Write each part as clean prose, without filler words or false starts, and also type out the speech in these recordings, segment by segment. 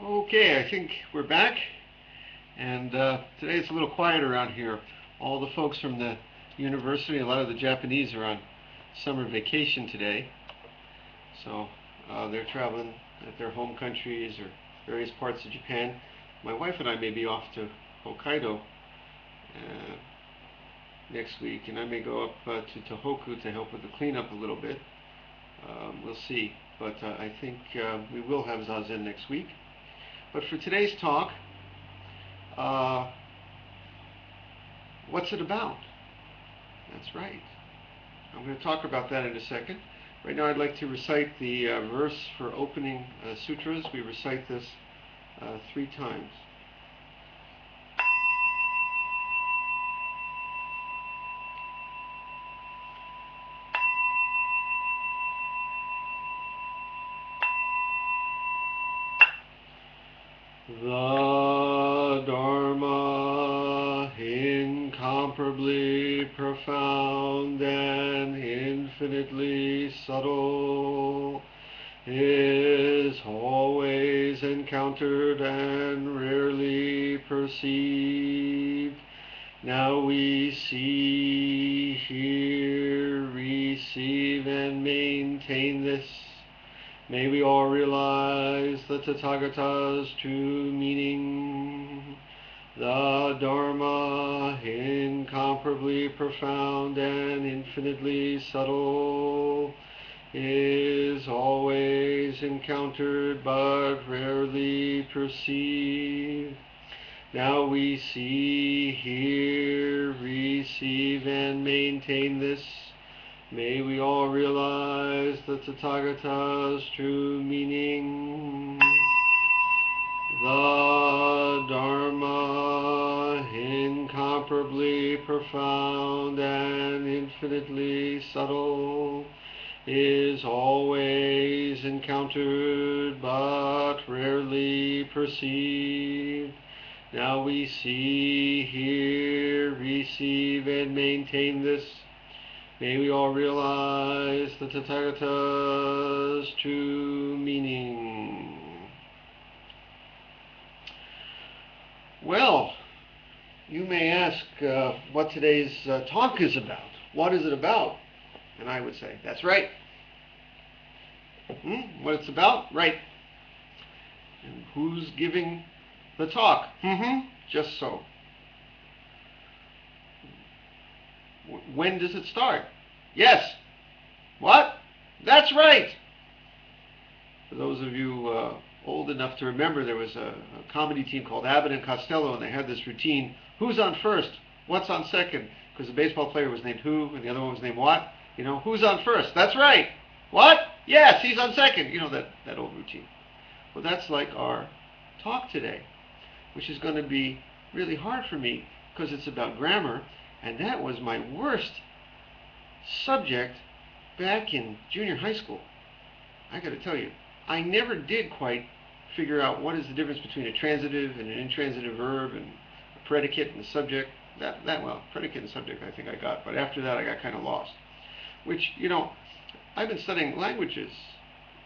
Okay, I think we're back, and today it's a little quiet around here. All the folks from the university, a lot of the Japanese are on summer vacation today, so they're traveling at their home countries or various parts of Japan. My wife and I may be off to Hokkaido next week, and I may go up to Tohoku to help with the cleanup a little bit. We'll see, but I think we will have Zazen next week. But for today's talk, uh, what's it about? That's right. I'm going to talk about that in a second. Right now I'd like to recite the verse for opening sutras. We recite this 3 times. The Dharma, incomparably profound and infinitely subtle, is always encountered and rarely perceived. Now we see, hear, receive, and maintain this. May we all realize the Tathagata's true meaning. The Dharma, incomparably profound and infinitely subtle, is always encountered but rarely perceived. Now we see, hear, receive, and maintain this. May we all realize the Tathagata's true meaning. The Dharma, incomparably profound and infinitely subtle, is always encountered but rarely perceived. Now we see, hear, receive, and maintain this. May we all realize the Tathagata's true meaning. Well, you may ask what today's talk is about. What is it about? And I would say, that's right. What it's about? Right. And who's giving the talk? Just so. When does it start? Yes. What? That's right. For those of you old enough to remember, there was a comedy team called Abbott and Costello, and they had this routine. Who's on first? What's on second? Because the baseball player was named Who, and the other one was named What. You know, who's on first? That's right. What? Yes, he's on second. You know, that old routine. Well, that's like our talk today, which is going to be really hard for me because it's about grammar. And that was my worst subject back in junior high school. I got to tell you, I never did quite figure out what is the difference between a transitive and an intransitive verb and a predicate and a subject. Well, predicate and subject I think I got, but after that I got kind of lost. Which, you know, I've been studying languages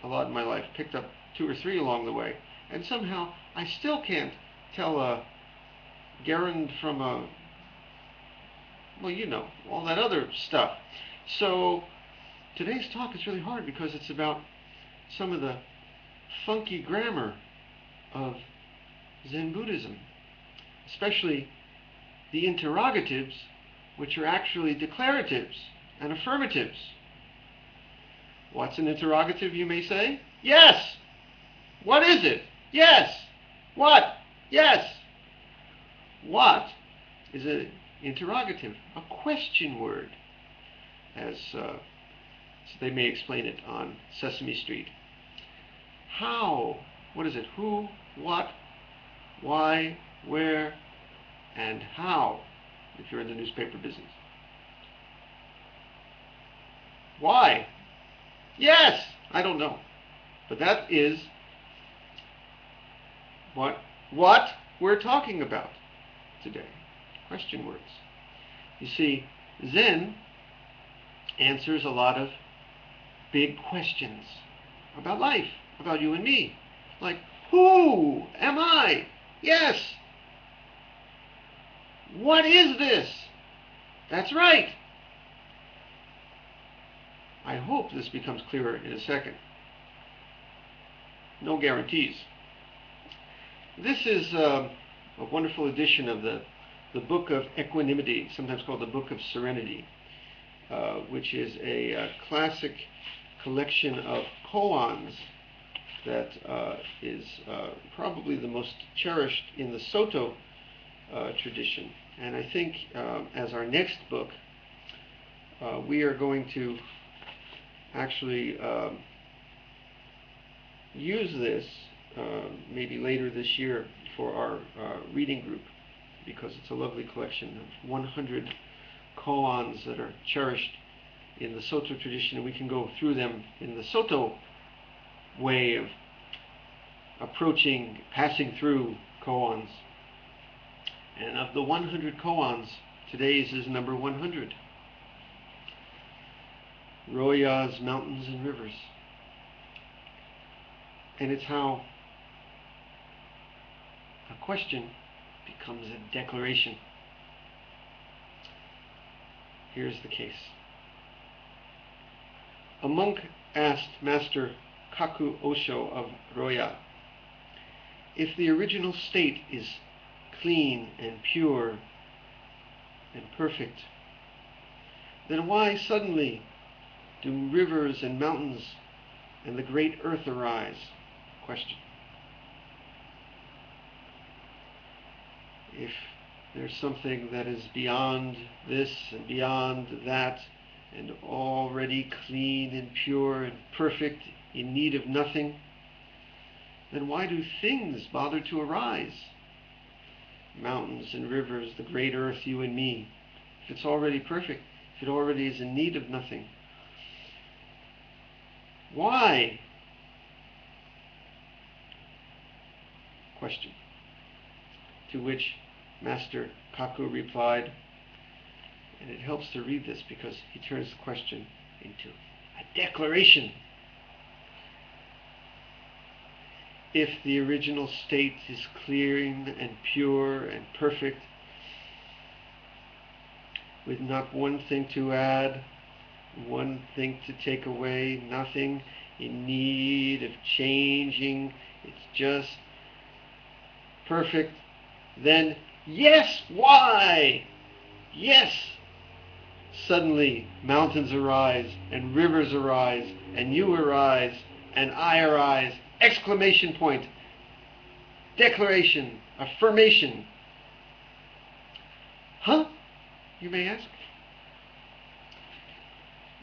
a lot in my life, picked up 2 or 3 along the way, and somehow I still can't tell a gerund from a, well, you know, all that other stuff. So today's talk is really hard because it's about some of the funky grammar of Zen Buddhism, especially the interrogatives, which are actually declaratives and affirmatives. What's an interrogative, you may say? Yes. What is it? Yes. What? Yes. What is an interrogative, a question word, as so they may explain it on Sesame Street. How? What is it? Who? What? Why? Where? And how, if you're in the newspaper business. Why? Yes! I don't know. But that is what we're talking about today. Question words. You see, Zen answers a lot of big questions about life, about you and me. Like, who Who am I? Yes. What is this? That's right. I hope this becomes clearer in a second. No guarantees. This is a wonderful edition of the Book of Equanimity, sometimes called the Book of Serenity, which is a classic collection of koans that is probably the most cherished in the Soto tradition. And I think as our next book, we are going to actually use this maybe later this year for our reading group, because it's a lovely collection of 100 koans that are cherished in the Soto tradition, and we can go through them in the Soto way of approaching, passing through koans. And of the 100 koans, today's is number 100. Roya's Mountains and Rivers. And it's how a question becomes a declaration. Here's the case. A monk asked Master Kaku Osho of Roya, if the original state is clean and pure and perfect, then why suddenly do rivers and mountains and the great earth arise? Question. If there's something that is beyond this and beyond that, and already clean and pure and perfect, in need of nothing, then why do things bother to arise? Mountains and rivers, the great earth, you and me. If it's already perfect, if it already is in need of nothing, why? Question. To which Master Kaku replied, and it helps to read this because he turns the question into a declaration. If the original state is clean and pure and perfect, with not one thing to add, one thing to take away, nothing in need of changing, it's just perfect, then yes, why? Yes! Suddenly mountains arise, and rivers arise, and you arise, and I arise. Exclamation point. Declaration. Affirmation. Huh? You may ask.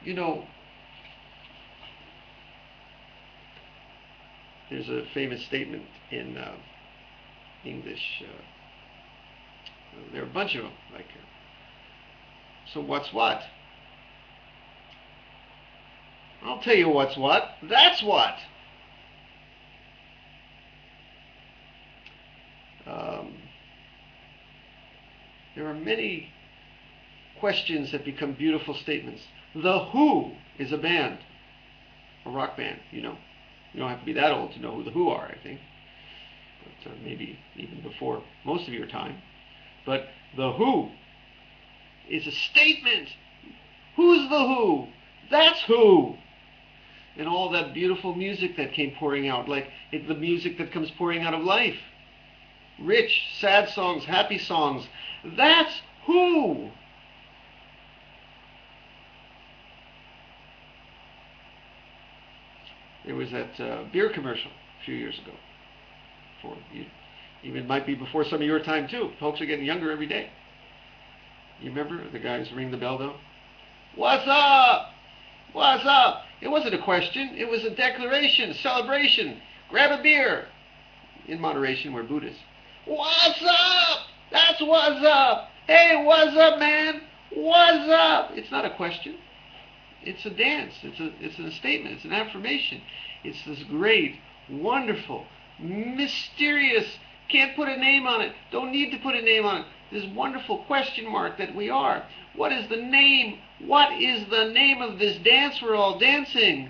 You know, there's a famous statement in English. There are a bunch of them. Like, so what's what? I'll tell you what's what. That's what. There are many questions that become beautiful statements. The Who is a band, a rock band, you know. You don't have to be that old to know who the Who are, I think. But maybe even before most of your time. But the Who is a statement. Who's the Who? That's who. And all that beautiful music that came pouring out, like the music that comes pouring out of life. Rich, sad songs, happy songs. That's who. There was that beer commercial a few years ago. Even might be before some of your time too. Folks are getting younger every day. You remember the guys ring the bell though? What's up? What's up? It wasn't a question. It was a declaration, a celebration. Grab a beer. In moderation, we're Buddhists. What's up? That's what's up. Hey, what's up, man? What's up? It's not a question. It's a dance. It's a statement. It's an affirmation. It's this great, wonderful, mysterious, can't put a name on it, don't need to put a name on it, this wonderful question mark that we are. What is the name? What is the name of this dance we're all dancing?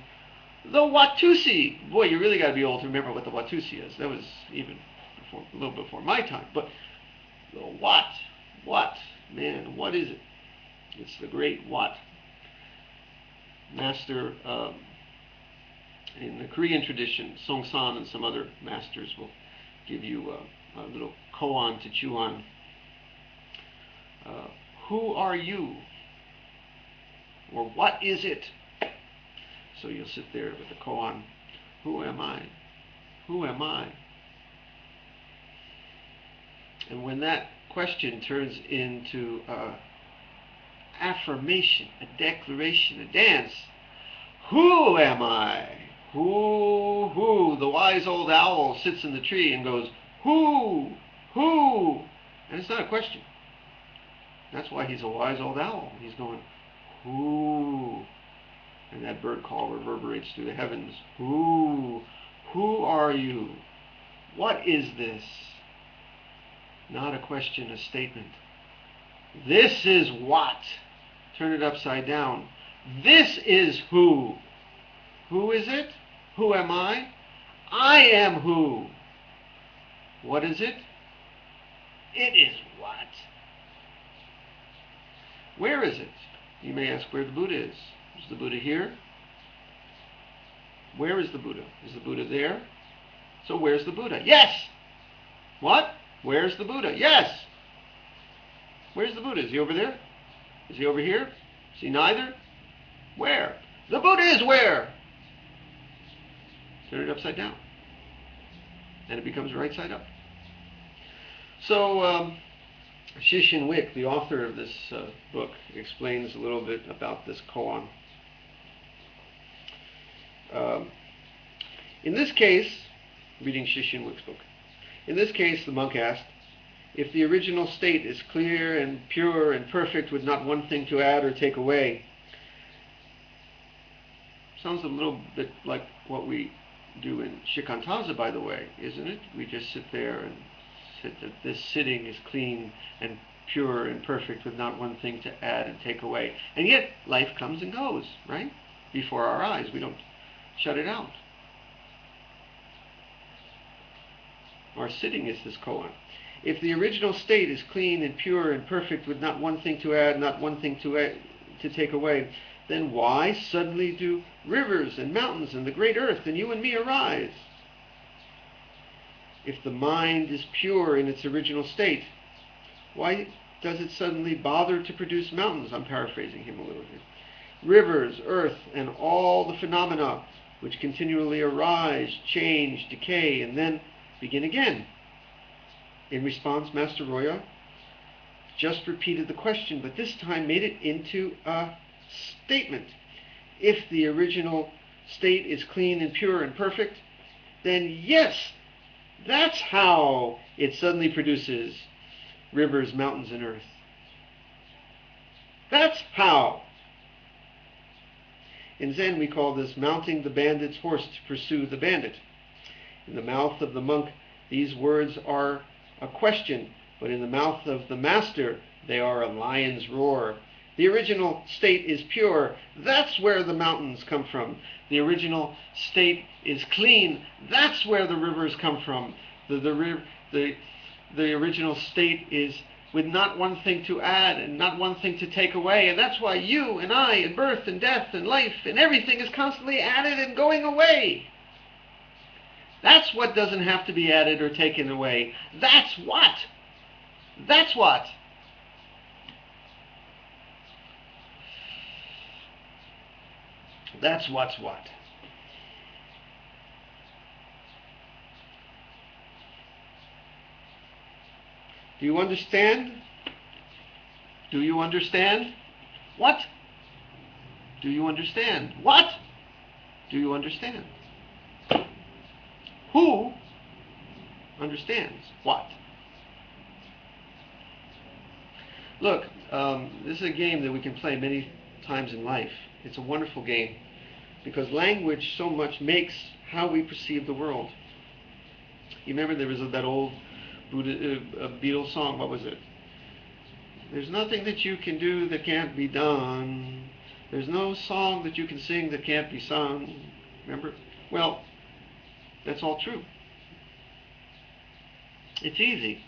The Watusi. Boy, you really got to be old to remember what the Watusi is. That was even before, a little before my time. But the Wat, man, what is it? It's the great Wat. Master in the Korean tradition, Songsan and some other masters will give you a little koan to chew on. Who are you? Or what is it? So you'll sit there with the koan. Who am I? Who am I? And when that question turns into affirmation, a declaration, a dance, who am I? Who? The wise old owl sits in the tree and goes, who? And it's not a question. That's why he's a wise old owl. He's going, who? And that bird call reverberates through the heavens. Who? Who are you? What is this? Not a question, a statement. This is what? Turn it upside down. This is who. Who is it? Who am I? I am who. What is it? It is what? Where is it? You may ask where the Buddha is. Is the Buddha here? Where is the Buddha? Is the Buddha there? So where's the Buddha? Yes! What? Where's the Buddha? Yes! Where's the Buddha? Is he over there? Is he over here? Is he neither? Where? The Buddha is where? Turn it upside down. And it becomes right side up. So, Shishin Wick, the author of this book, explains a little bit about this koan. In this case, reading Shishin Wick's book, in this case the monk asked, if the original state is clear and pure and perfect with not one thing to add or take away, sounds a little bit like what we do in Shikantaza, by the way, isn't it? We just sit there and this sitting is clean and pure and perfect with not one thing to add and take away. And yet, life comes and goes, right? Before our eyes. We don't shut it out. Our sitting is this koan. If the original state is clean and pure and perfect with not one thing to add, not one thing to take away, then why suddenly do rivers and mountains and the great earth and you and me arise? If the mind is pure in its original state, why does it suddenly bother to produce mountains? I'm paraphrasing him a little bit. Rivers, earth, and all the phenomena which continually arise, change, decay, and then begin again. In response, Master Roya just repeated the question, but this time made it into a statement. If the original state is clean and pure and perfect, then yes, that's how it suddenly produces rivers, mountains, and earth. That's how. In Zen, we call this mounting the bandit's horse to pursue the bandit. In the mouth of the monk, these words are a question, but in the mouth of the master, they are a lion's roar. The original state is pure. That's where the mountains come from. The original state is clean. That's where the rivers come from. The original state is with not one thing to add and not one thing to take away. And that's why you and I and birth and death and life and everything is constantly added and going away. That's what doesn't have to be added or taken away. That's what. That's what. That's what's what. Do you understand? Do you understand? What? Do you understand? What? Do you understand? Who understands what? Look, this is a game that we can play many times in life. It's a wonderful game because language so much makes how we perceive the world. You remember there was that old Beatles song, what was it? There's nothing that you can do that can't be done. There's no song that you can sing that can't be sung. Remember? Well, that's all true. It's easy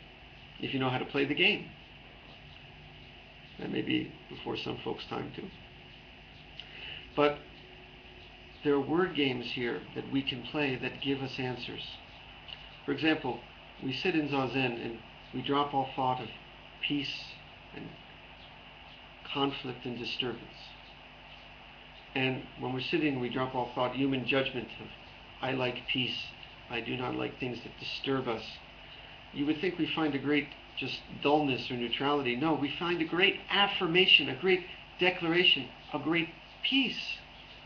if you know how to play the game. That may be before some folks' time too. But there are word games here that we can play that give us answers. For example, we sit in Zazen and we drop all thought of peace and conflict and disturbance. And when we're sitting, we drop all thought, human judgment of, I like peace, I do not like things that disturb us. You would think we find a great just dullness or neutrality. No, we find a great affirmation, a great declaration, a great peace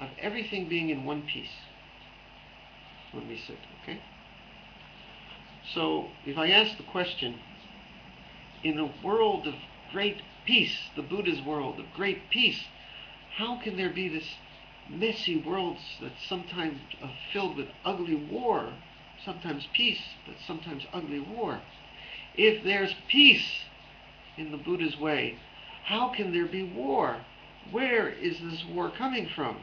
of everything being in one piece when we sit, okay? So if I ask the question, in a world of great peace, the Buddha's world of great peace, how can there be this messy world that's sometimes filled with ugly war, sometimes peace, but sometimes ugly war? If there's peace in the Buddha's way, how can there be war? Where is this war coming from?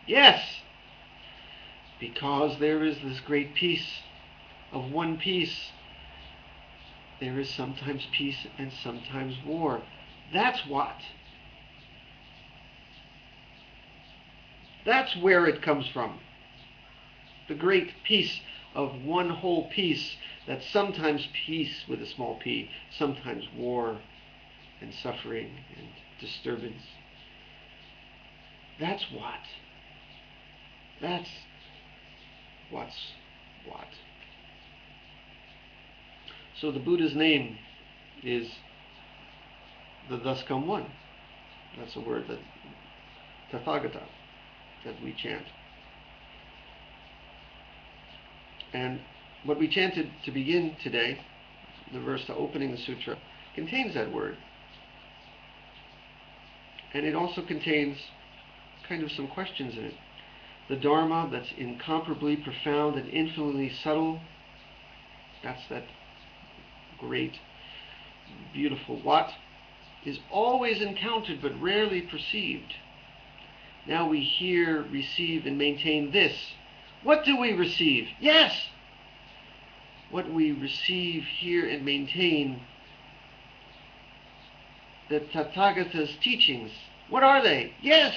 Yes, because there is this great peace of one piece. There is sometimes peace and sometimes war. That's what. That's where it comes from. The great peace of one whole piece, that's sometimes peace with a small p, sometimes war and suffering and disturbance. That's what. That's what's what. So the Buddha's name is the thus come one. That's a word that Tathagata that we chant. And what we chanted to begin today, the verse to opening the sutra, contains that word. And it also contains kind of some questions in it. The Dharma that's incomparably profound and infinitely subtle, that's that great, beautiful what, is always encountered but rarely perceived. Now we hear, receive, and maintain this. What do we receive? Yes! What we receive, hear, and maintain, the Tathagata's teachings. What are they? Yes!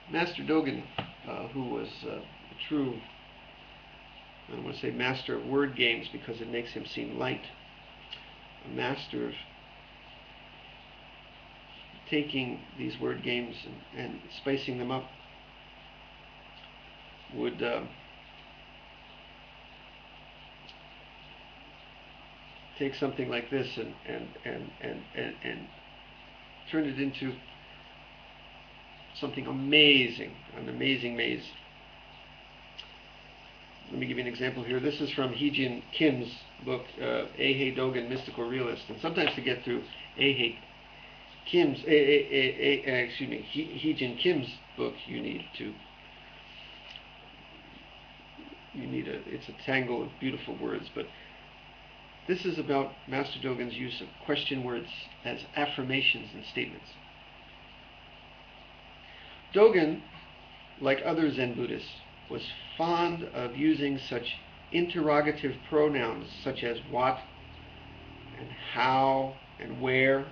Master Dogen, who was a true, I don't want to say master of word games because it makes him seem light, a master of taking these word games and spicing them up, would take something like this and turn it into something amazing, an amazing maze. Let me give you an example here. This is from Heejin Kim's book, Eihei Dogen, Mystical Realist. And sometimes to get through Eihei Kim's, Heejin Kim's book, it's a tangle of beautiful words, but this is about Master Dogen's use of question words as affirmations and statements. Dogen, like other Zen Buddhists, was fond of using such interrogative pronouns such as what and how and where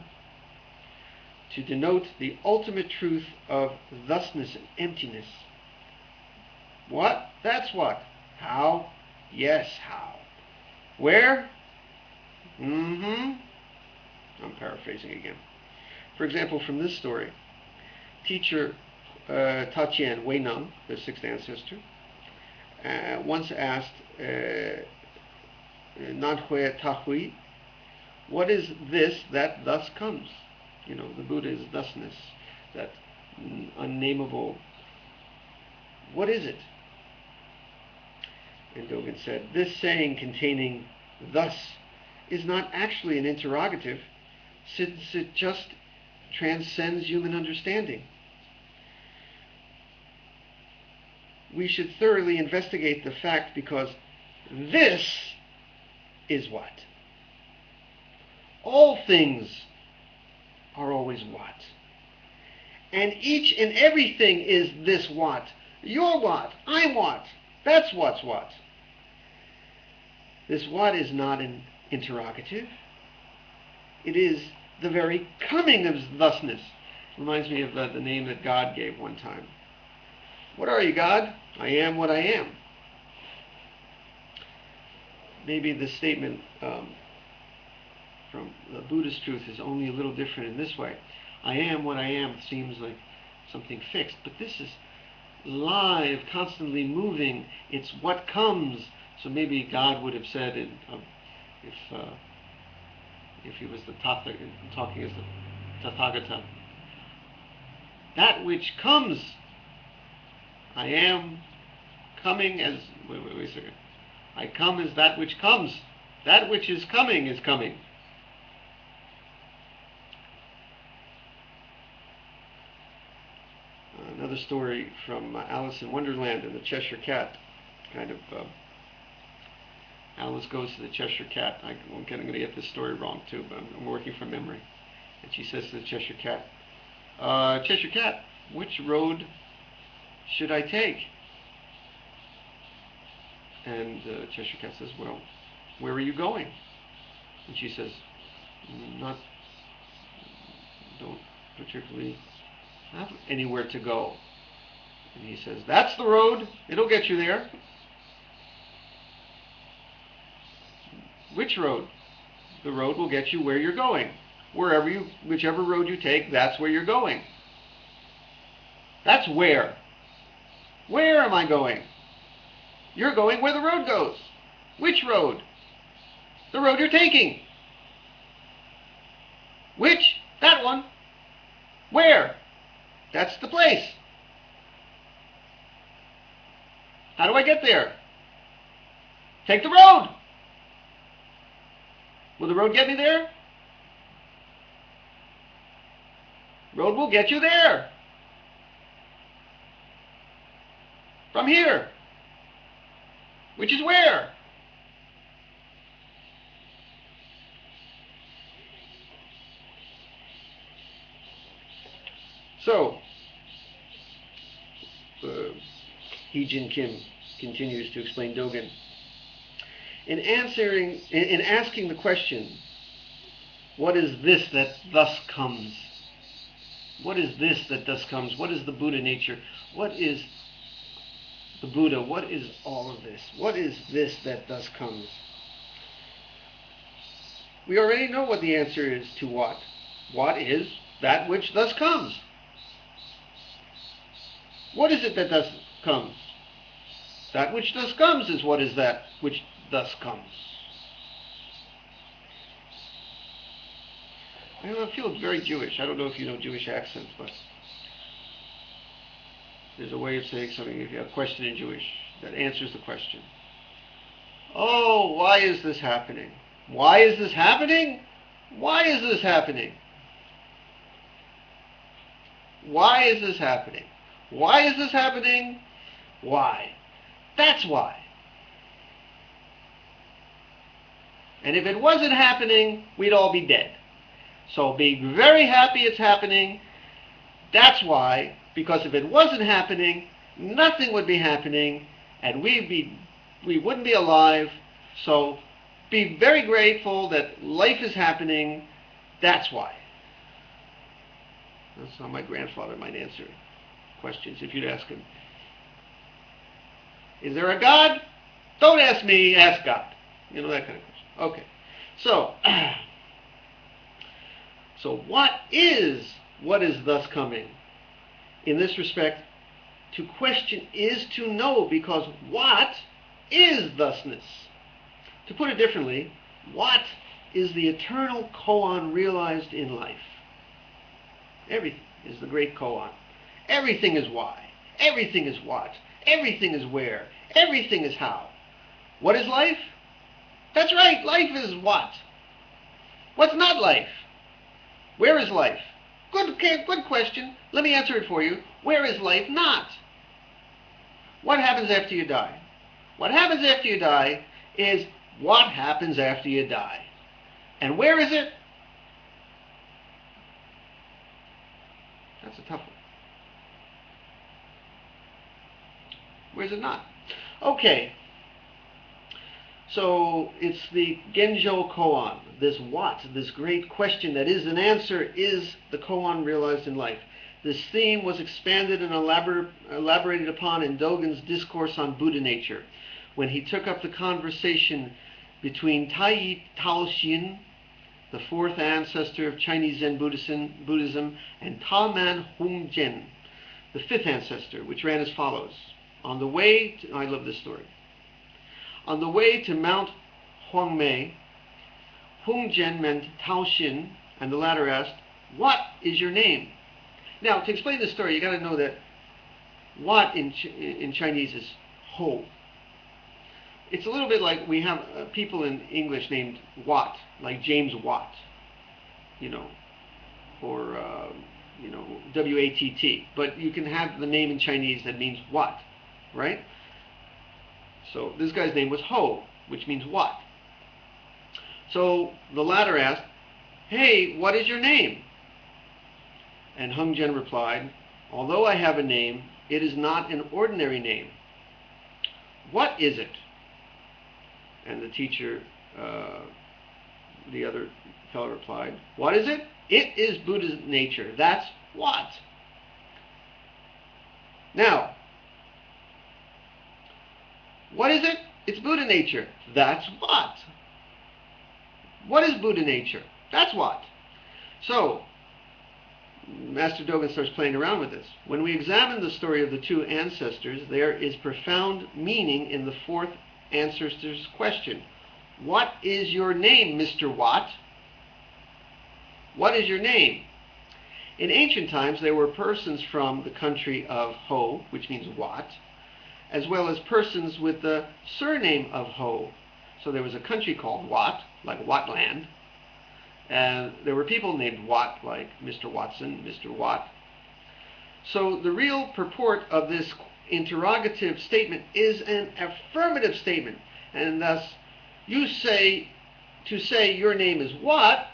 to denote the ultimate truth of thusness and emptiness. What? That's what. How? Yes, how. Where? I'm paraphrasing again. For example, from this story, teacher Tatian Weineng, the sixth ancestor, once asked Nanhui Tahui, what is this that thus comes? You know, the Buddha is thusness, that unnameable. What is it? And Dogen said, this saying containing thus is not actually an interrogative, since it just transcends human understanding. We should thoroughly investigate the fact because this is what. All things are always what. And each and everything is this what. You're what. I'm what. That's what's what. This what is not an interrogative. It is the very coming of thusness. Reminds me of the name that God gave one time. What are you, God? I am what I am. Maybe the statement from the Buddhist truth is only a little different in this way. I am what I am seems like something fixed, but this is live, constantly moving. It's what comes. So maybe God would have said, if he was the talking as the Tathagata, that which comes. I am coming as. Wait a second. I come as that which comes. That which is coming is coming. Another story from Alice in Wonderland and the Cheshire Cat. Alice goes to the Cheshire Cat. I'm going to get this story wrong too, but I'm working from memory. And she says to the Cheshire Cat, Cheshire Cat, which road should I take? And Cheshire Cat says, well, where are you going? And she says, don't particularly have anywhere to go. And he says, that's the road. It'll get you there. Which road? The road will get you where you're going. Whichever road you take, that's where you're going. That's where. Where am I going? You're going where the road goes. Which road? The road you're taking. Which? That one. Where? That's the place. How do I get there? Take the road. Will the road get me there? Road will get you there. From here. Which is where? So, Hee-Jin Kim continues to explain Dogen. In asking the question, what is this that thus comes? What is this that thus comes? What is the Buddha nature? What is the Buddha? What is all of this? What is this that thus comes? We already know what the answer is to what. What is that which thus comes? What is it that thus comes? That which thus comes is what is that which thus comes. I feel very Jewish. I don't know if you know Jewish accents, but there's a way of saying something if you have a question in Jewish that answers the question. Oh, why is this happening? Why is this happening? Why is this happening? Why is this happening? Why is this happening? Why? That's why. And if it wasn't happening, we'd all be dead. So be very happy it's happening. That's why. Because if it wasn't happening, nothing would be happening, and we wouldn't be alive. So be very grateful that life is happening. That's why. That's how my grandfather might answer questions if you'd ask him. Is there a God? Don't ask me, ask God. You know, that kind of question. Okay. So what is thus coming? In this respect, to question is to know, because what is thusness? To put it differently, what is the eternal koan realized in life? Everything is the great koan. Everything is why. Everything is what. Everything is where. Everything is how. What is life? That's right, life is what? What's not life? Where is life? Good question. Let me answer it for you. Where is life not? What happens after you die? What happens after you die is what happens after you die. And where is it? That's a tough one. Where's it not? Okay. So it's the Genjo Koan, this what, this great question that is an answer, is the koan realized in life. This theme was expanded and elaborated upon in Dogen's discourse on Buddha nature, when he took up the conversation between Taiyi Taoxin, the fourth ancestor of Chinese Zen Buddhism, and Taoman Hongzhen, the fifth ancestor, which ran as follows. On the way to, I love this story. On the way to Mount Huangmei, Hongzhen met Taoxin, and the latter asked, "What is your name?" Now, to explain this story, you got to know that what in Chinese is ho. It's a little bit like we have people in English named Watt, like James Watt, or W-A-T-T. But you can have the name in Chinese that means what, right? So this guy's name was Ho, which means what. So the latter asked, "Hey, what is your name?" And Hongzhen replied, "Although I have a name, it is not an ordinary name. What is it?" And the teacher, the other fellow replied, "What is it? It is Buddha's nature. That's what." Now, what is it? It's Buddha nature. That's what. What is Buddha nature? That's what. So, Master Dogen starts playing around with this. When we examine the story of the two ancestors, there is profound meaning in the fourth ancestor's question. What is your name, Mr. Watt? What is your name? In ancient times, there were persons from the country of Ho, which means Watt, as well as persons with the surname of Ho. So there was a country called Watt, like Wattland, and there were people named Watt, like Mr. Watson, Mr. Watt. So the real purport of this interrogative statement is an affirmative statement, and thus to say your name is what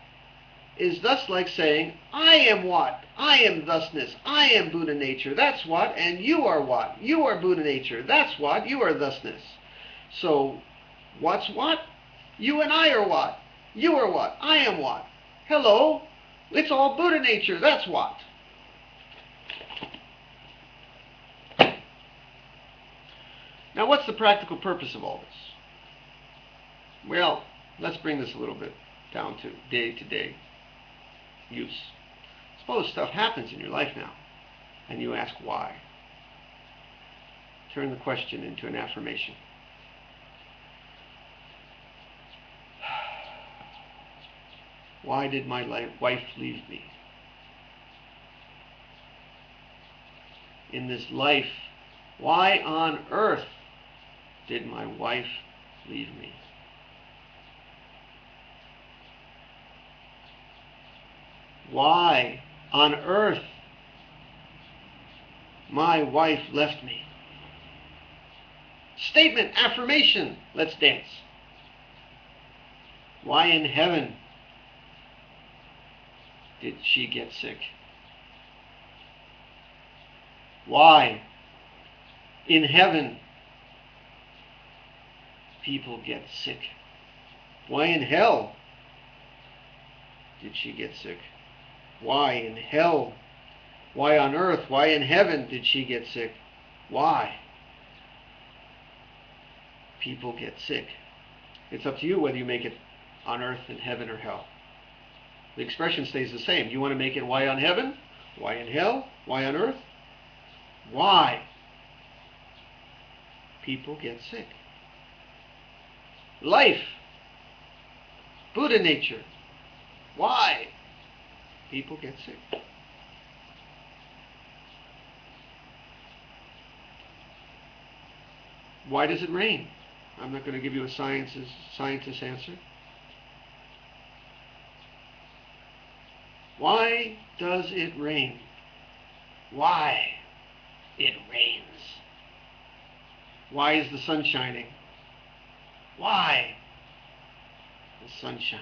is thus like saying, I am what? I am thusness. I am Buddha nature. That's what. And you are what? You are Buddha nature. That's what. You are thusness. So, what's what? You and I are what? You are what? I am what? Hello. It's all Buddha nature. That's what. Now, what's the practical purpose of all this? Well, let's bring this a little bit down to day-to-day use. Suppose stuff happens in your life now, and you ask why. Turn the question into an affirmation. Why did my wife leave me? In this life, why on earth did my wife leave me? Why on earth my wife left me? Statement, affirmation, let's dance. Why in heaven did she get sick? Why in heaven people get sick? Why in hell did she get sick? Why in hell? Why on earth? Why in heaven did she get sick? Why? People get sick. It's up to you whether you make it on earth, in heaven, or hell. The expression stays the same. You want to make it why on heaven? Why in hell? Why on earth? Why? People get sick. Life. Buddha nature. Why? People get sick. Why does it rain? I'm not going to give you a scientist answer. Why does it rain? Why it rains? Why is the sun shining? Why the sun shines?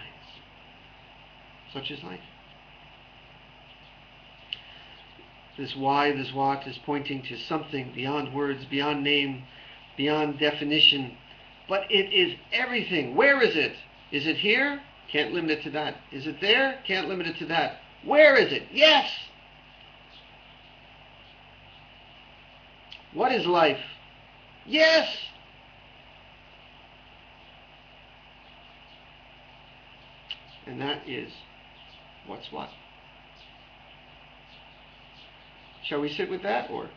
Such is life. This why, this what is pointing to something beyond words, beyond name, beyond definition. But it is everything. Where is it? Is it here? Can't limit it to that. Is it there? Can't limit it to that. Where is it? Yes! What is life? Yes! And that is what's what. Shall we sit with that, or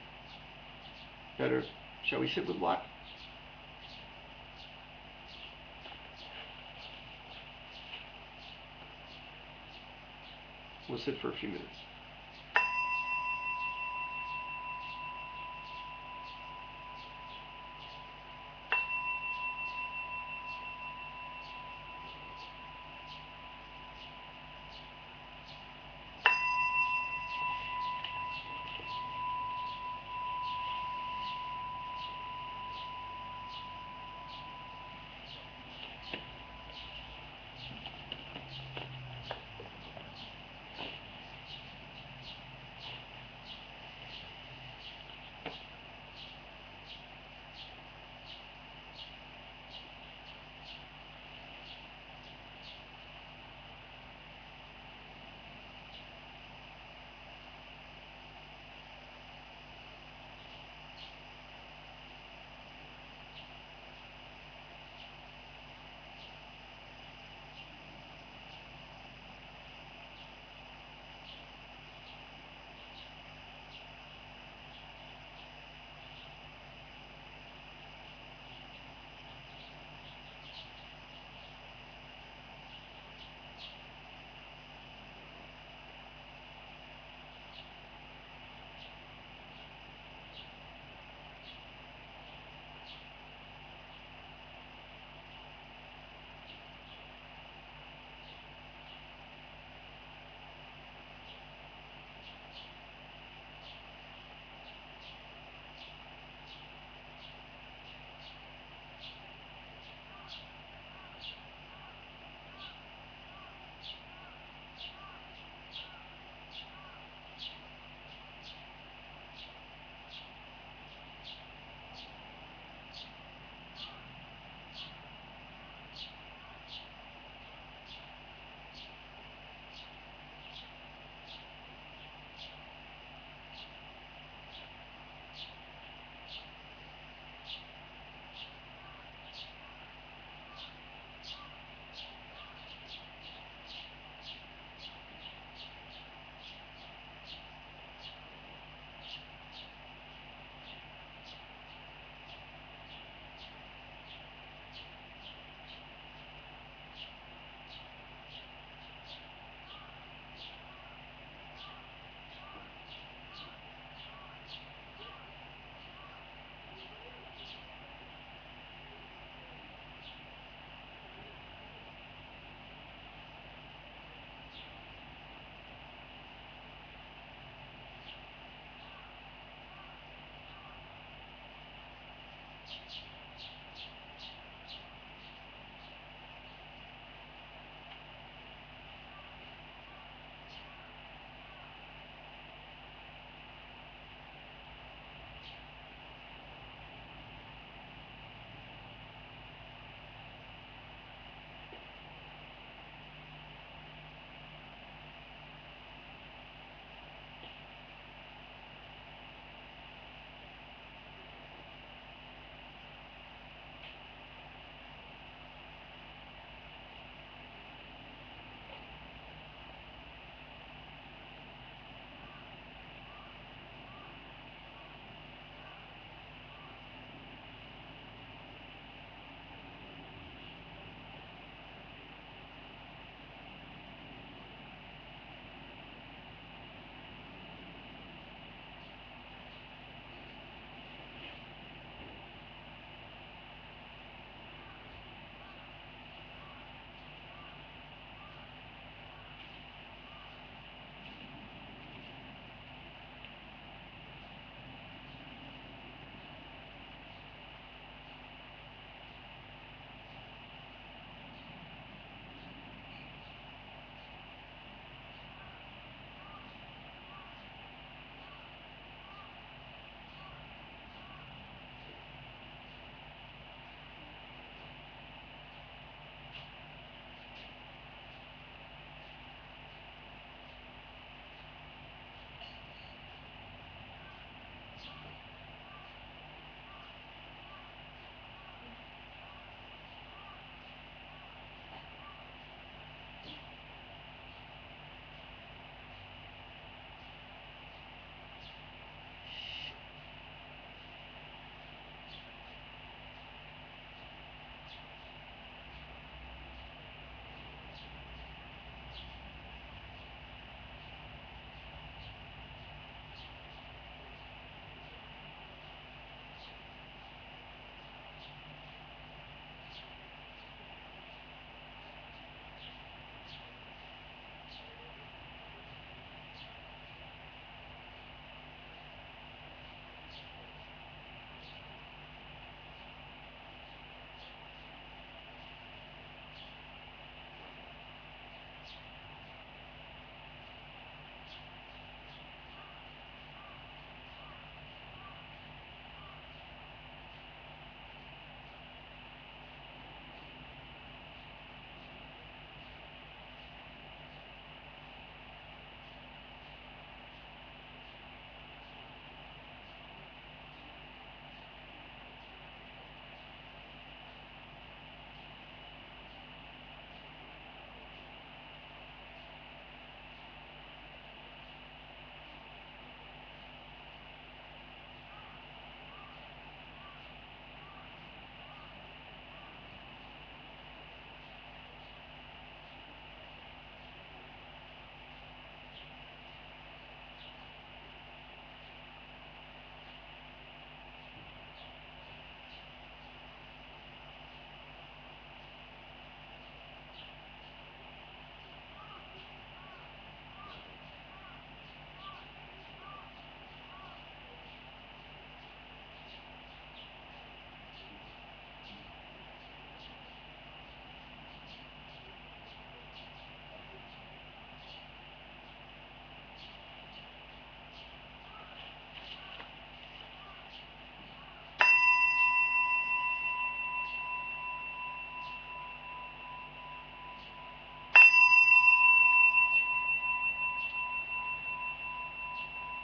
better, shall we sit with what? We'll sit for a few minutes.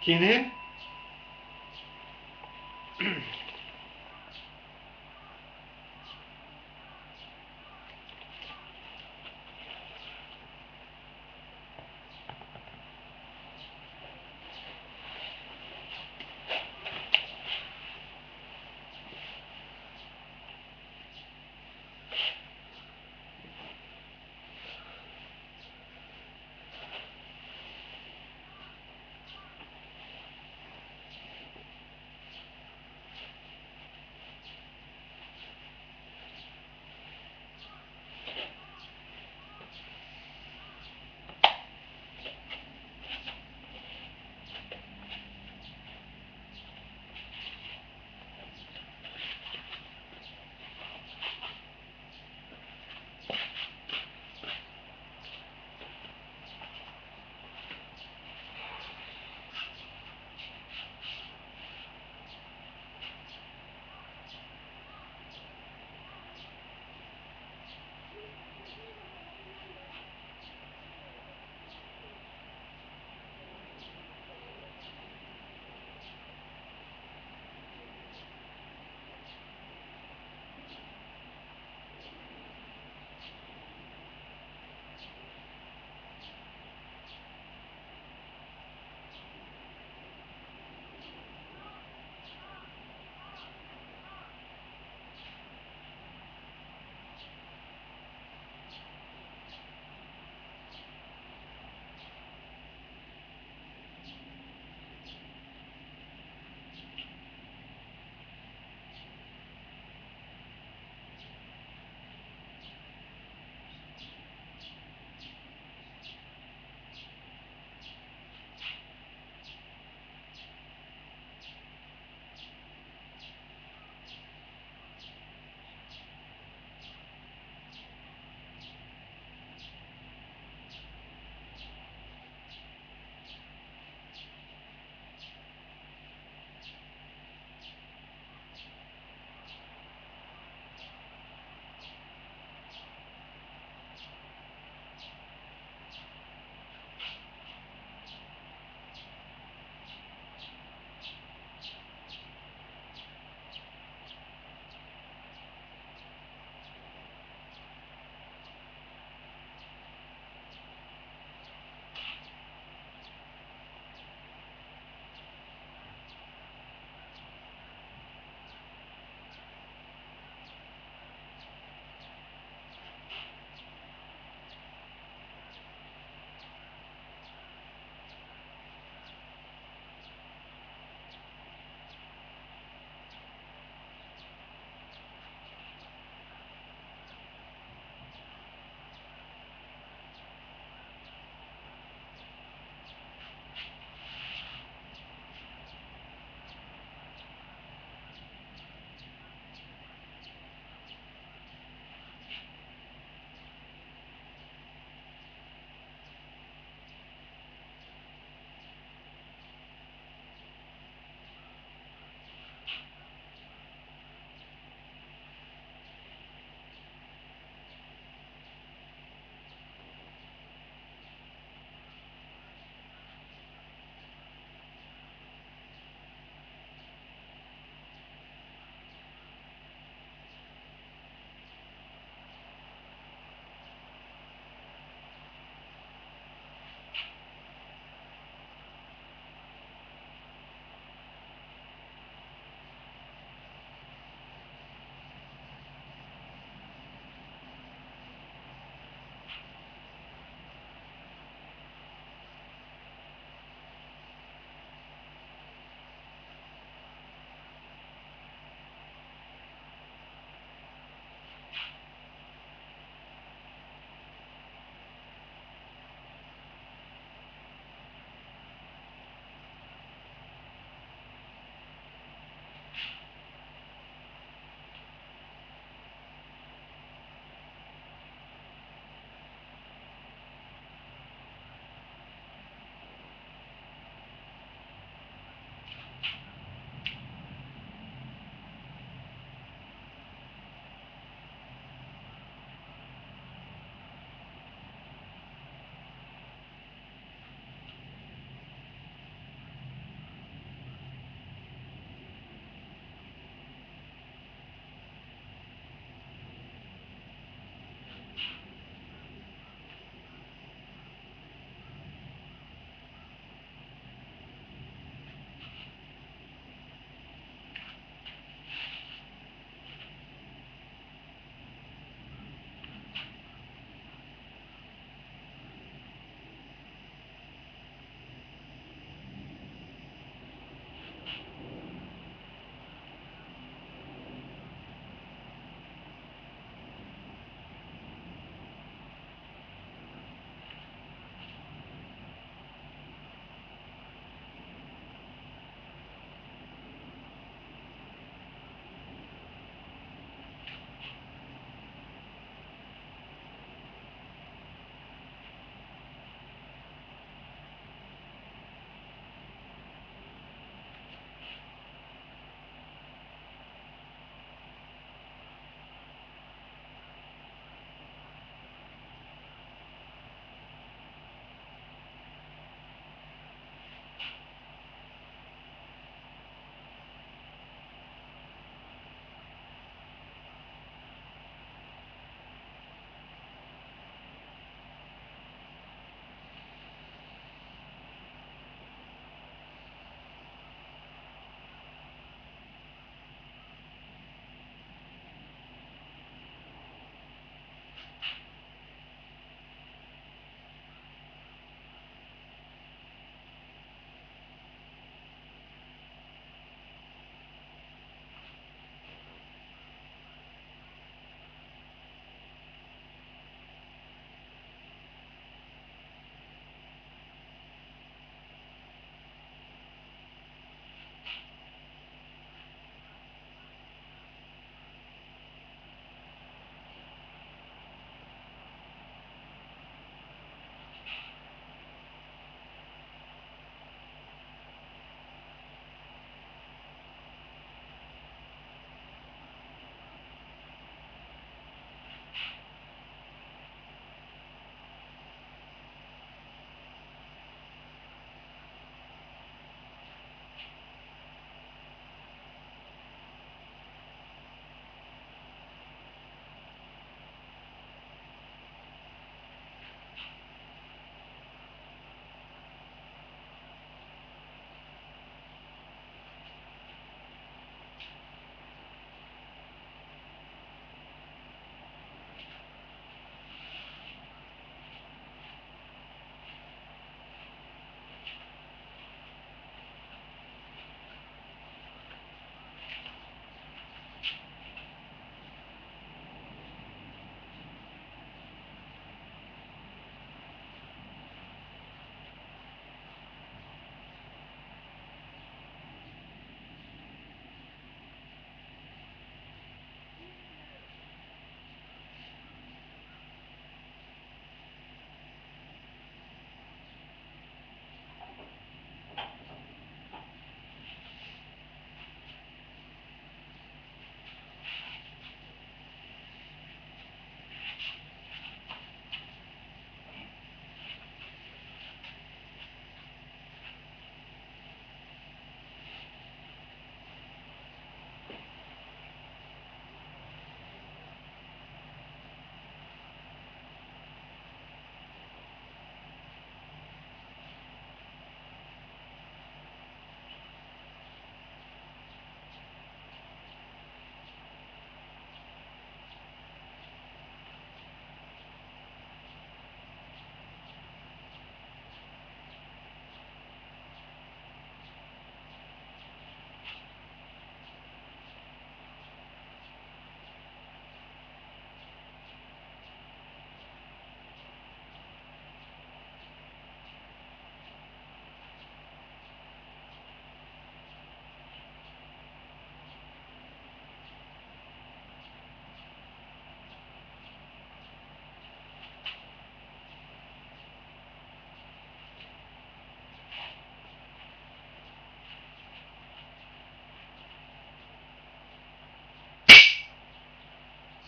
Keen in.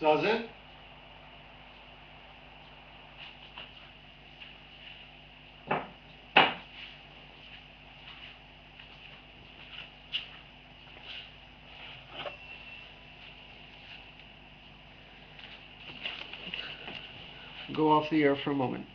Zazen? Go off the air for a moment.